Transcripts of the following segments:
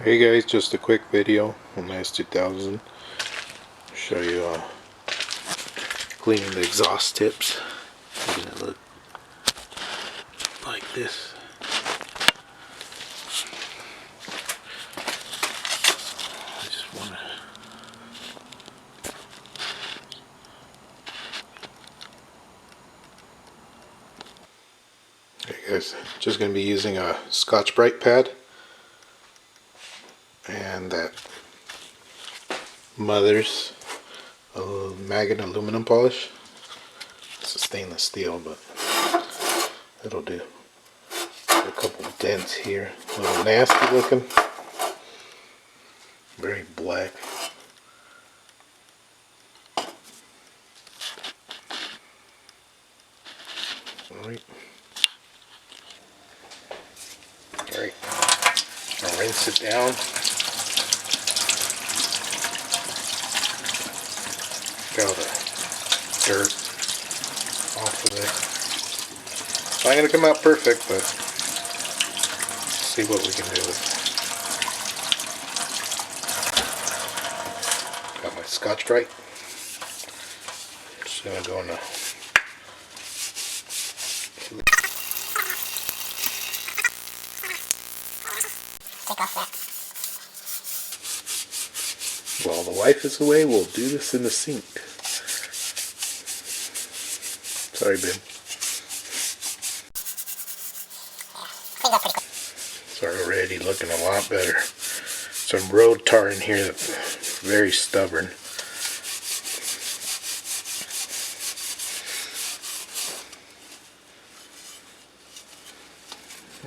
Hey guys, just a quick video on the S2000. Show you cleaning the exhaust tips. It's gonna look like this. I just wanna Hey guys, just gonna be using a Scotch-Brite pad and that Mother's magnet aluminum polish. It's a stainless steel, but it'll do. A couple of dents here, a little nasty looking, very black. Alright. I'll rinse it down. Get all the dirt off of it. It's not going to come out perfect, but let's see what we can do with it. Got my Scotch-Brite. Just going to go in the While the wife is away, we'll do this in the sink. Sorry, babe. It's already looking a lot better. Some road tar in here that's very stubborn.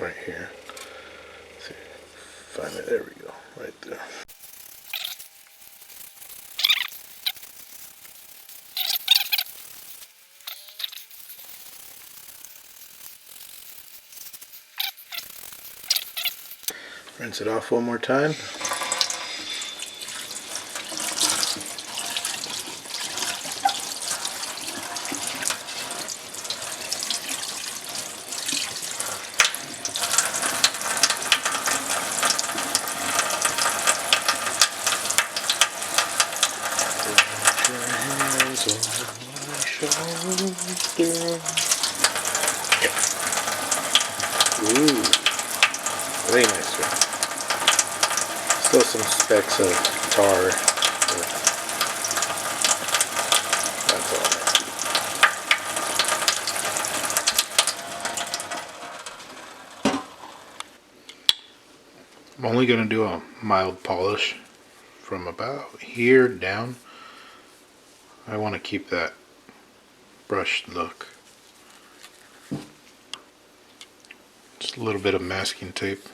Right here. Let's see. Find it. There we go. Right there. Rinse it off one more time. Ooh, very nice one. Still some specks of tar, but that's all. I'm only going to do a mild polish from about here down. I want to keep that brushed look. Just a little bit of masking tape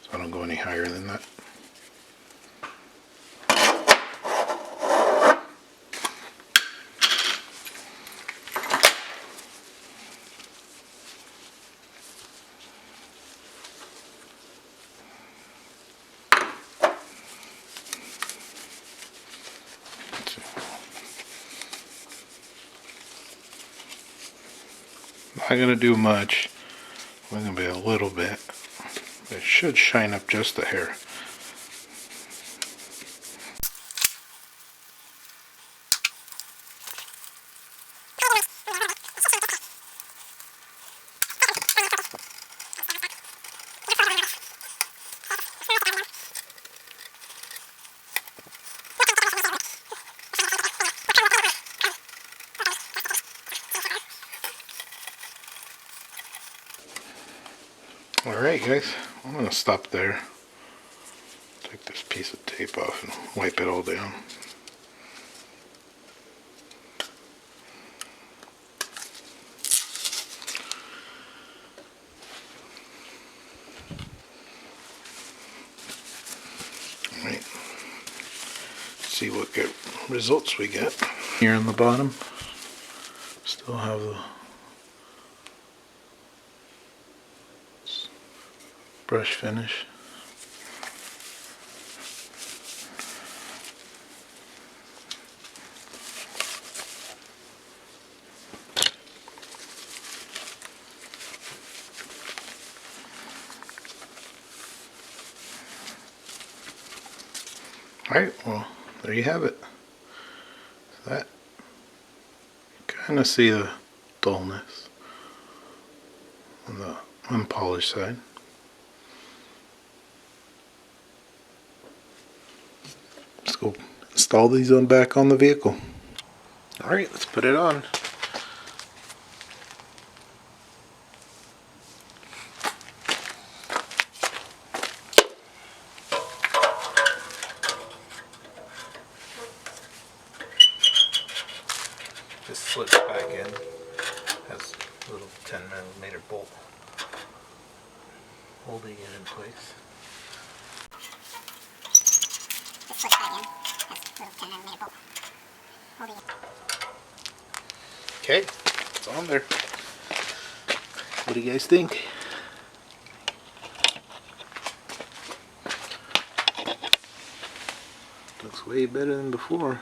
so I don't go any higher than that. Not going to do much. We're going to be a little bit. It should shine up just a hair. Alright guys, I'm going to stop there. Take this piece of tape off and wipe it all down. Alright, see what good results we get. Here on the bottom, still have the brush finish. Alright, well, there you have it. That, kind of see the dullness on the unpolished side. Let's go install these on back on the vehicle. Alright, let's put it on. This slips back in, has a little 10mm bolt holding it in place. This slips back in, has a little 10mm bolt holding it. Okay, it's on there. What do you guys think? Looks way better than before.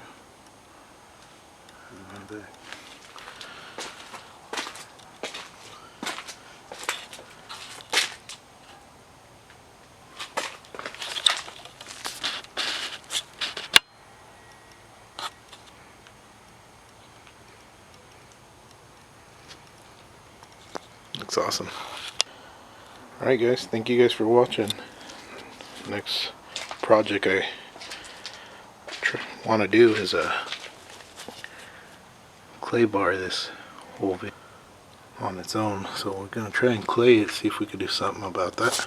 Looks awesome. Alright guys, thank you guys for watching. Next project I want to do is a clay bar this whole video on its own. So we're going to try and clay it, see if we can do something about that.